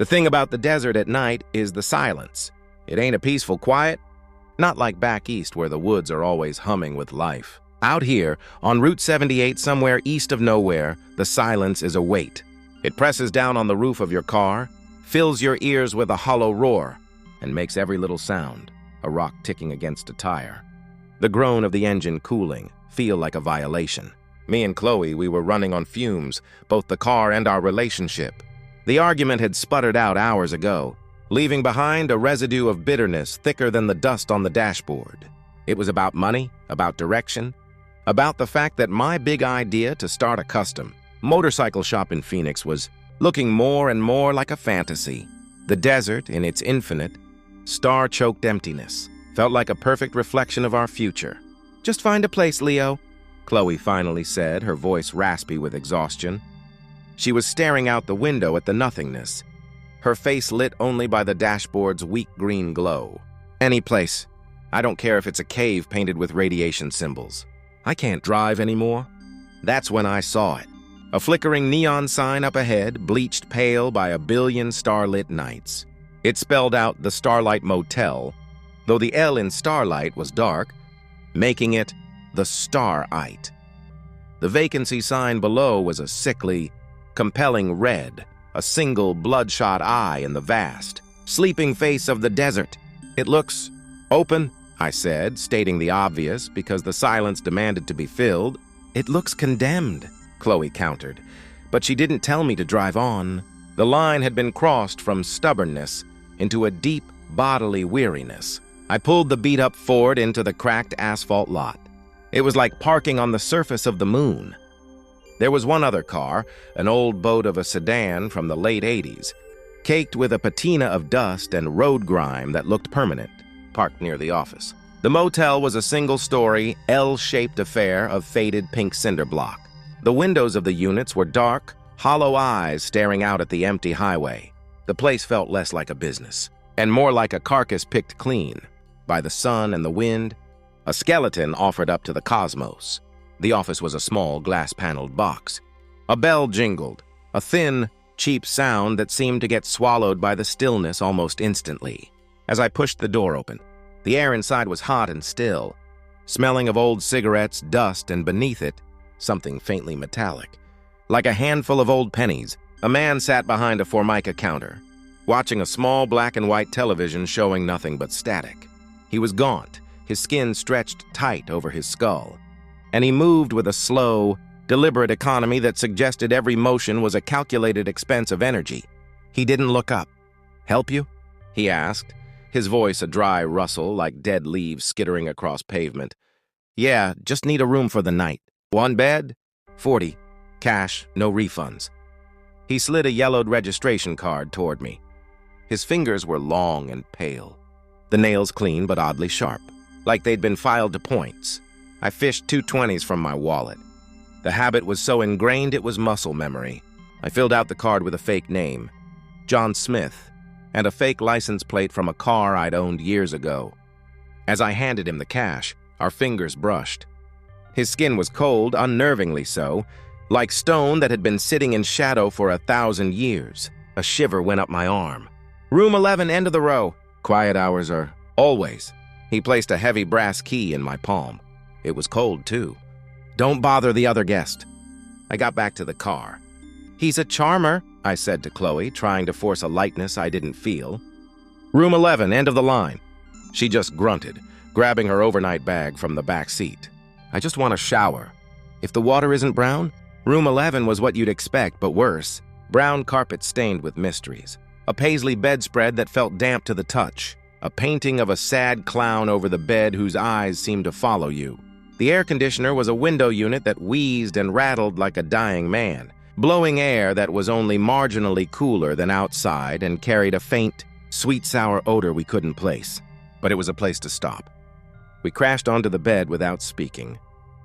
The thing about the desert at night is the silence. It ain't a peaceful quiet, not like back east where the woods are always humming with life. Out here, on Route 78 somewhere east of nowhere, the silence is a weight. It presses down on the roof of your car, fills your ears with a hollow roar, and makes every little sound, a rock ticking against a tire. The groan of the engine cooling feel like a violation. Me and Chloe, we were running on fumes, both the car and our relationship. The argument had sputtered out hours ago, leaving behind a residue of bitterness thicker than the dust on the dashboard. It was about money, about direction, about the fact that my big idea to start a custom motorcycle shop in Phoenix was looking more and more like a fantasy. The desert, in its infinite, star-choked emptiness, felt like a perfect reflection of our future. "Just find a place, Leo," Chloe finally said, her voice raspy with exhaustion. She was staring out the window at the nothingness, her face lit only by the dashboard's weak green glow. "Any place. I don't care if it's a cave painted with radiation symbols. I can't drive anymore." That's when I saw it. A flickering neon sign up ahead, bleached pale by a billion starlit nights. It spelled out the Starlite Motel, though the L in Starlight was dark, making it the Starite. The vacancy sign below was a sickly, compelling red, a single bloodshot eye in the vast, sleeping face of the desert. "It looks open," I said, stating the obvious because the silence demanded to be filled. "It looks condemned," Chloe countered, but she didn't tell me to drive on. The line had been crossed from stubbornness into a deep bodily weariness. I pulled the beat-up Ford into the cracked asphalt lot. It was like parking on the surface of the moon. There was one other car, an old boat of a sedan from the late 80s, caked with a patina of dust and road grime that looked permanent, parked near the office. The motel was a single-story, L-shaped affair of faded pink cinder block. The windows of the units were dark, hollow eyes staring out at the empty highway. The place felt less like a business, and more like a carcass picked clean by the sun and the wind, a skeleton offered up to the cosmos. The office was a small, glass-paneled box. A bell jingled, a thin, cheap sound that seemed to get swallowed by the stillness almost instantly. As I pushed the door open, the air inside was hot and still, smelling of old cigarettes, dust, and beneath it, something faintly metallic. Like a handful of old pennies, a man sat behind a Formica counter, watching a small black and white television showing nothing but static. He was gaunt, his skin stretched tight over his skull, and he moved with a slow, deliberate economy that suggested every motion was a calculated expense of energy. He didn't look up. "Help you?" he asked, his voice a dry rustle like dead leaves skittering across pavement. "Yeah, just need a room for the night. One bed? 40. Cash, no refunds." He slid a yellowed registration card toward me. His fingers were long and pale, the nails clean but oddly sharp, like they'd been filed to points. I fished 2 20s from my wallet. The habit was so ingrained it was muscle memory. I filled out the card with a fake name, John Smith, and a fake license plate from a car I'd owned years ago. As I handed him the cash, our fingers brushed. His skin was cold, unnervingly so, like stone that had been sitting in shadow for 1,000 years. A shiver went up my arm. "Room 11, end of the row." Quiet hours are always. He placed a heavy brass key in my palm. It was cold, too. "Don't bother the other guest." I got back to the car. "He's a charmer," I said to Chloe, trying to force a lightness I didn't feel. "Room 11, end of the line." She just grunted, grabbing her overnight bag from the back seat. "I just want a shower. If the water isn't brown?" Room 11 was what you'd expect, but worse. Brown carpet stained with mysteries. A paisley bedspread that felt damp to the touch. A painting of a sad clown over the bed whose eyes seemed to follow you. The air conditioner was a window unit that wheezed and rattled like a dying man, blowing air that was only marginally cooler than outside and carried a faint, sweet-sour odor we couldn't place. But it was a place to stop. We crashed onto the bed without speaking,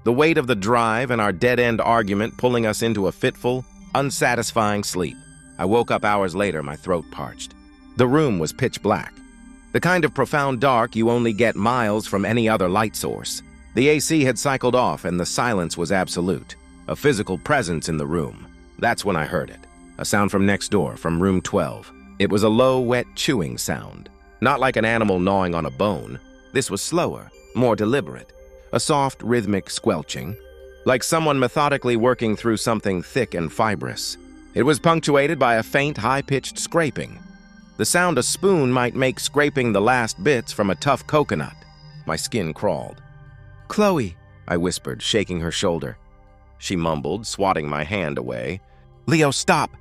the weight of the drive and our dead-end argument pulling us into a fitful, unsatisfying sleep. I woke up hours later, my throat parched. The room was pitch black, the kind of profound dark you only get miles from any other light source. The AC had cycled off and the silence was absolute, a physical presence in the room. That's when I heard it, a sound from next door, from room 12. It was a low, wet chewing sound, not like an animal gnawing on a bone. This was slower, more deliberate, a soft, rhythmic squelching, like someone methodically working through something thick and fibrous. It was punctuated by a faint, high-pitched scraping. The sound a spoon might make scraping the last bits from a tough coconut. My skin crawled. "Chloe," I whispered, shaking her shoulder. She mumbled, swatting my hand away. "Leo, stop!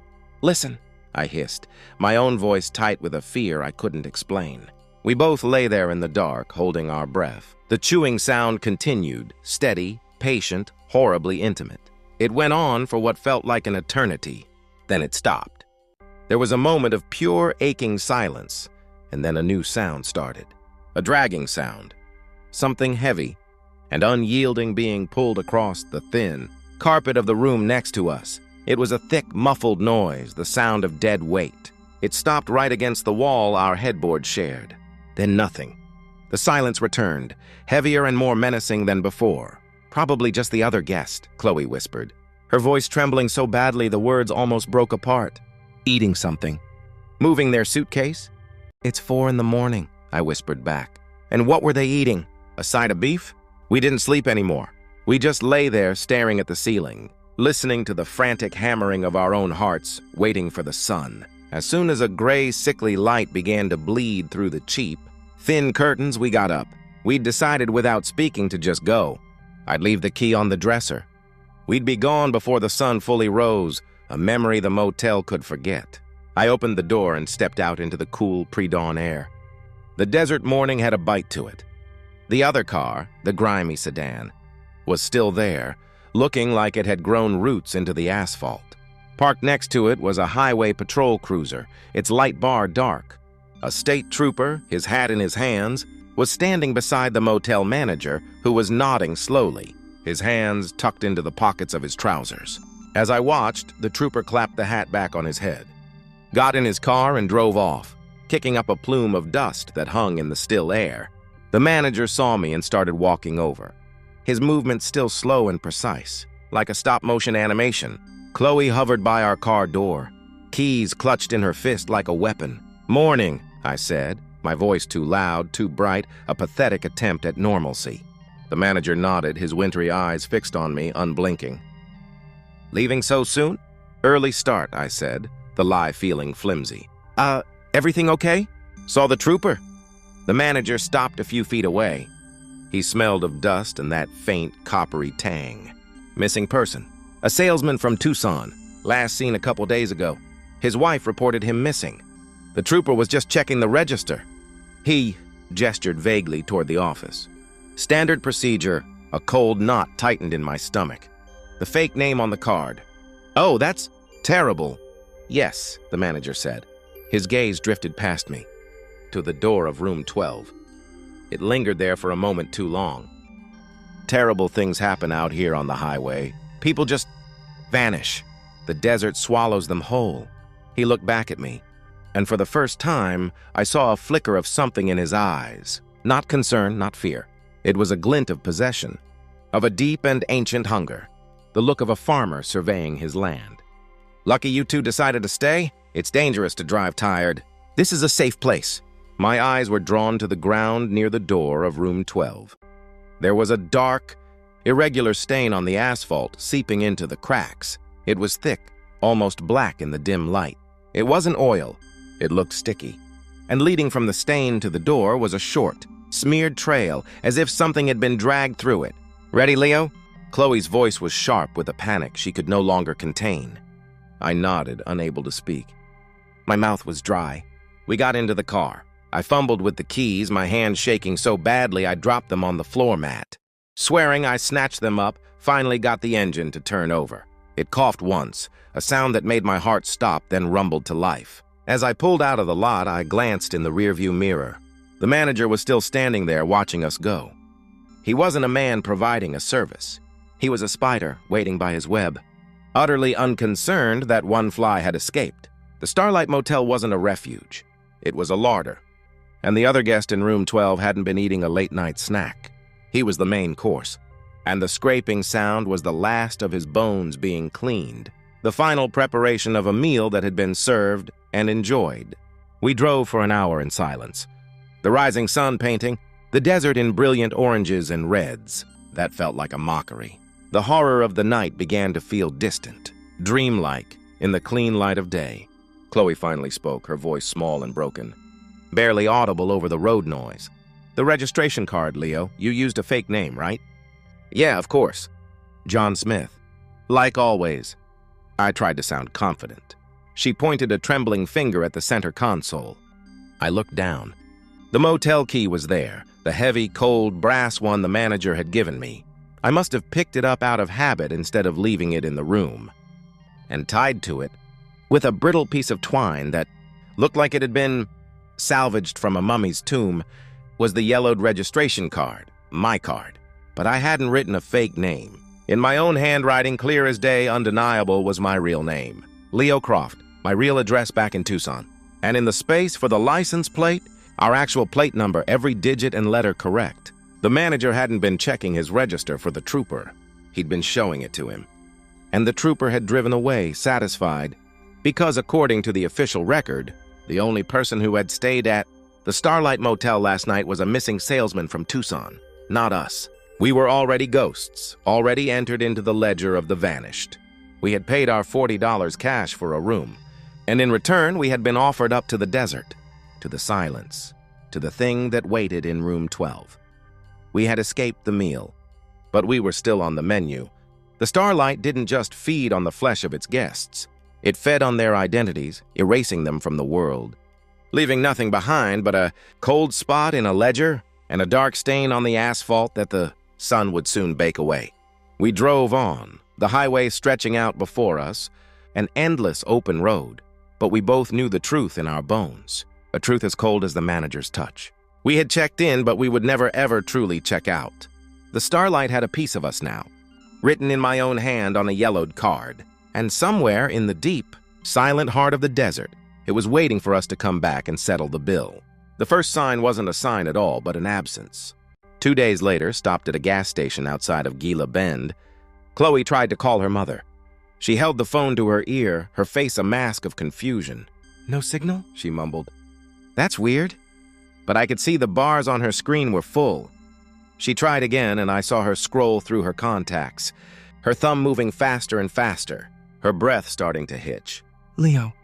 Listen," I hissed, my own voice tight with a fear I couldn't explain. We both lay there in the dark, holding our breath. The chewing sound continued, steady, patient, horribly intimate. It went on for what felt like an eternity. Then it stopped. There was a moment of pure, aching silence, and then a new sound started. A dragging sound. Something heavy and unyielding being pulled across the thin carpet of the room next to us. It was a thick, muffled noise, the sound of dead weight. It stopped right against the wall our headboard shared. Then nothing. The silence returned, heavier and more menacing than before. "Probably just the other guest," Chloe whispered, her voice trembling so badly the words almost broke apart. "Eating something. Moving their suitcase?" "It's 4 a.m, I whispered back. "And what were they eating? A side of beef?" We didn't sleep anymore. We just lay there staring at the ceiling, listening to the frantic hammering of our own hearts, waiting for the sun. As soon as a gray, sickly light began to bleed through the cheap, thin curtains, we got up. We'd decided without speaking to just go. I'd leave the key on the dresser. We'd be gone before the sun fully rose, a memory the motel could forget. I opened the door and stepped out into the cool pre-dawn air. The desert morning had a bite to it. The other car, the grimy sedan, was still there, looking like it had grown roots into the asphalt. Parked next to it was a highway patrol cruiser, its light bar dark. A state trooper, his hat in his hands, was standing beside the motel manager, who was nodding slowly, his hands tucked into the pockets of his trousers. As I watched, the trooper clapped the hat back on his head, got in his car and drove off, kicking up a plume of dust that hung in the still air. The manager saw me and started walking over, his movements still slow and precise, like a stop-motion animation. Chloe hovered by our car door, keys clutched in her fist like a weapon. "Morning," I said, my voice too loud, too bright, a pathetic attempt at normalcy. The manager nodded, his wintry eyes fixed on me, unblinking. "Leaving so soon?" "Early start," I said, the lie feeling flimsy. Everything okay?" "Saw the trooper." The manager stopped a few feet away. He smelled of dust and that faint, coppery tang. "Missing person. A salesman from Tucson, last seen a couple days ago. His wife reported him missing. The trooper was just checking the register." He gestured vaguely toward the office. Standard procedure, a cold knot tightened in my stomach. The fake name on the card. "Oh, that's terrible." "Yes," the manager said. His gaze drifted past me, to the door of room 12. It lingered there for a moment too long. "Terrible things happen out here on the highway. People just vanish. The desert swallows them whole." He looked back at me, and for the first time, I saw a flicker of something in his eyes. Not concern, not fear. It was a glint of possession, of a deep and ancient hunger, the look of a farmer surveying his land. "Lucky you two decided to stay. It's dangerous to drive tired. This is a safe place." My eyes were drawn to the ground near the door of room 12. There was a dark, irregular stain on the asphalt seeping into the cracks. It was thick, almost black in the dim light. It wasn't oil. It looked sticky. And leading from the stain to the door was a short, smeared trail, as if something had been dragged through it. "Ready, Leo?" Chloe's voice was sharp with a panic she could no longer contain. I nodded, unable to speak. My mouth was dry. We got into the car. I fumbled with the keys, my hands shaking so badly I dropped them on the floor mat. Swearing, I snatched them up, finally got the engine to turn over. It coughed once, a sound that made my heart stop, then rumbled to life. As I pulled out of the lot, I glanced in the rearview mirror. The manager was still standing there watching us go. He wasn't a man providing a service. He was a spider waiting by his web, utterly unconcerned that one fly had escaped. The Starlite Motel wasn't a refuge. It was a larder. And the other guest in room 12 hadn't been eating a late-night snack. He was the main course. And the scraping sound was the last of his bones being cleaned, the final preparation of a meal that had been served and enjoyed. We drove for an hour in silence. The rising sun painting, the desert in brilliant oranges and reds. That felt like a mockery. The horror of the night began to feel distant, dreamlike, in the clean light of day. Chloe finally spoke, her voice small and broken, barely audible over the road noise. "The registration card, Leo. You used a fake name, right?" "Yeah, of course. John Smith." "Like always." I tried to sound confident. She pointed a trembling finger at the center console. I looked down. The motel key was there, the heavy, cold, brass one the manager had given me. I must have picked it up out of habit instead of leaving it in the room. And tied to it, with a brittle piece of twine that looked like it had been salvaged from a mummy's tomb, was the yellowed registration card, my card. But I hadn't written a fake name. In my own handwriting, clear as day, undeniable, was my real name. Leo Croft, my real address back in Tucson. And in the space for the license plate, our actual plate number, every digit and letter correct. The manager hadn't been checking his register for the trooper. He'd been showing it to him. And the trooper had driven away, satisfied, because according to the official record, the only person who had stayed at the Starlite Motel last night was a missing salesman from Tucson, not us. We were already ghosts, already entered into the ledger of the vanished. We had paid our $40 cash for a room, and in return we had been offered up to the desert, to the silence, to the thing that waited in room 12. We had escaped the meal, but we were still on the menu. The Starlight didn't just feed on the flesh of its guests. It fed on their identities, erasing them from the world, leaving nothing behind but a cold spot in a ledger and a dark stain on the asphalt that the sun would soon bake away. We drove on, the highway stretching out before us, an endless open road, but we both knew the truth in our bones, a truth as cold as the manager's touch. We had checked in, but we would never ever truly check out. The Starlight had a piece of us now, written in my own hand on a yellowed card, and somewhere in the deep, silent heart of the desert, it was waiting for us to come back and settle the bill. The first sign wasn't a sign at all, but an absence. 2 days later, stopped at a gas station outside of Gila Bend, Chloe tried to call her mother. She held the phone to her ear, her face a mask of confusion. "No signal?" she mumbled. "That's weird." But I could see the bars on her screen were full. She tried again, and I saw her scroll through her contacts, her thumb moving faster and faster, her breath starting to hitch. "Leo,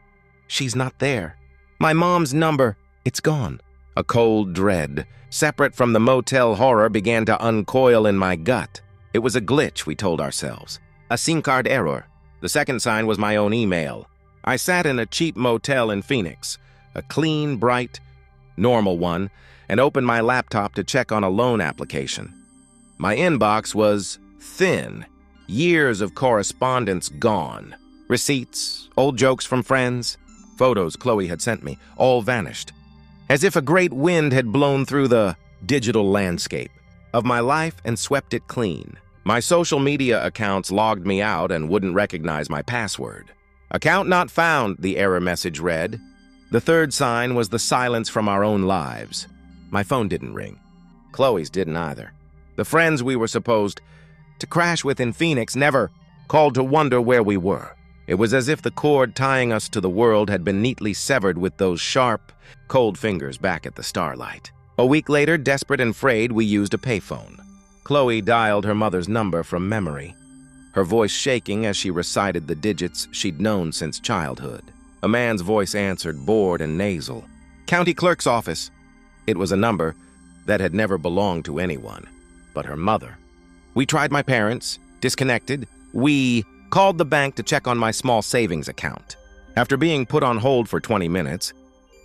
she's not there. My mom's number, it's gone." A cold dread, separate from the motel horror, began to uncoil in my gut. It was a glitch, we told ourselves. A SIM card error. The second sign was my own email. I sat in a cheap motel in Phoenix, a clean, bright, normal one, and opened my laptop to check on a loan application. My inbox was thin, years of correspondence gone. Receipts, old jokes from friends, photos Chloe had sent me, all vanished. As if a great wind had blown through the digital landscape of my life and swept it clean. My social media accounts logged me out and wouldn't recognize my password. "Account not found," the error message read. The third sign was the silence from our own lives. My phone didn't ring. Chloe's didn't either. The friends we were supposed to crash with in Phoenix never called to wonder where we were. It was as if the cord tying us to the world had been neatly severed with those sharp, cold fingers back at the Starlight. A week later, desperate and frayed, we used a payphone. Chloe dialed her mother's number from memory, her voice shaking as she recited the digits she'd known since childhood. A man's voice answered, bored and nasal. "County clerk's office." It was a number that had never belonged to anyone but her mother. We tried my parents, disconnected. We called the bank to check on my small savings account. After being put on hold for 20 minutes,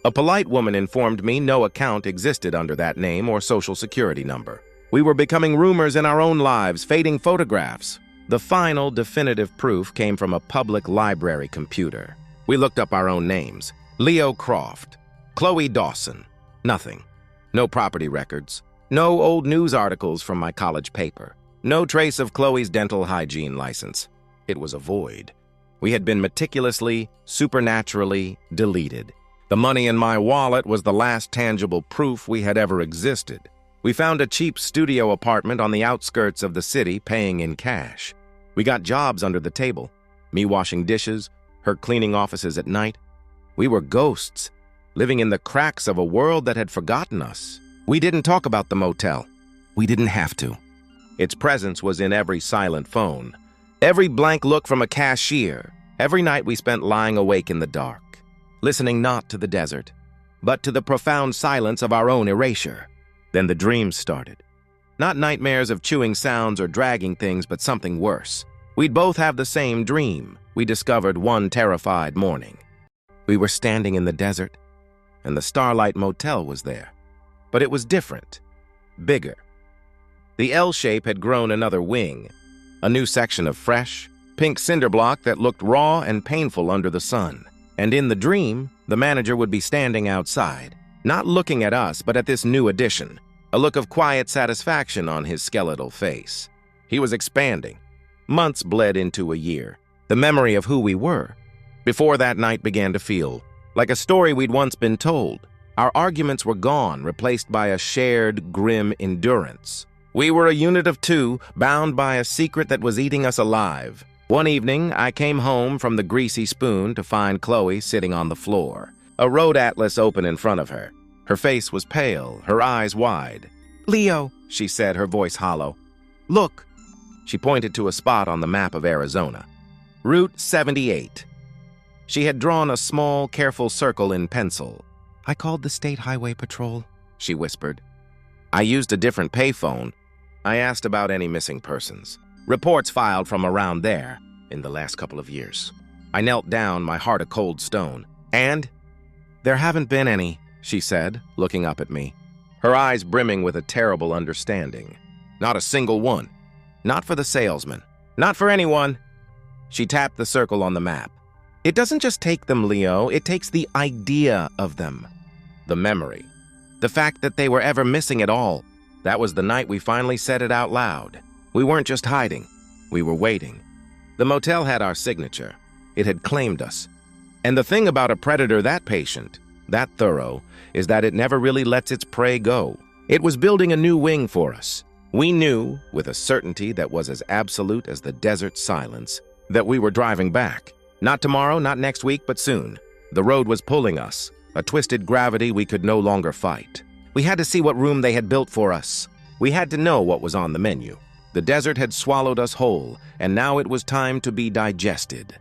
a polite woman informed me no account existed under that name or social security number. We were becoming rumors in our own lives, fading photographs. The final definitive proof came from a public library computer. We looked up our own names. Leo Croft, Chloe Dawson. Nothing. No property records. No old news articles from my college paper. No trace of Chloe's dental hygiene license. It was a void. We had been meticulously, supernaturally deleted. The money in my wallet was the last tangible proof we had ever existed. We found a cheap studio apartment on the outskirts of the city, paying in cash. We got jobs under the table. Me washing dishes, her cleaning offices at night. We were ghosts, living in the cracks of a world that had forgotten us. We didn't talk about the motel. We didn't have to. Its presence was in every silent phone, every blank look from a cashier, every night we spent lying awake in the dark, listening not to the desert, but to the profound silence of our own erasure. Then the dreams started. Not nightmares of chewing sounds or dragging things, but something worse. We'd both have the same dream, we discovered one terrified morning. We were standing in the desert, and the Starlite Motel was there. But it was different, bigger. The L shape had grown another wing, a new section of fresh, pink cinder block that looked raw and painful under the sun. And in the dream, the manager would be standing outside, not looking at us, but at this new addition, a look of quiet satisfaction on his skeletal face. He was expanding. Months bled into a year, the memory of who we were. Before that night began to feel like a story we'd once been told. Our arguments were gone, replaced by a shared, grim endurance. We were a unit of two, bound by a secret that was eating us alive. One evening, I came home from the Greasy Spoon to find Chloe sitting on the floor, a road atlas open in front of her. Her face was pale, her eyes wide. "Leo," she said, her voice hollow. "Look." She pointed to a spot on the map of Arizona. Route 78. She had drawn a small, careful circle in pencil. "I called the State Highway Patrol," she whispered. I used a different payphone. I asked about any missing persons. Reports filed from around there in the last couple of years. I knelt down, my heart a cold stone. "And?" "There haven't been any," she said, looking up at me, her eyes brimming with a terrible understanding. "Not a single one. Not for the salesman. Not for anyone." She tapped the circle on the map. "It doesn't just take them, Leo. It takes the idea of them. The memory. The fact that they were ever missing at all. That was the night we finally said it out loud. We weren't just hiding. We were waiting. The motel had our signature. It had claimed us. And the thing about a predator that patient, that thorough, is that it never really lets its prey go. It was building a new wing for us. We knew, with a certainty that was as absolute as the desert silence, that we were driving back. Not tomorrow, not next week, but soon. The road was pulling us, a twisted gravity we could no longer fight. We had to see what room they had built for us. We had to know what was on the menu. The desert had swallowed us whole, and now it was time to be digested.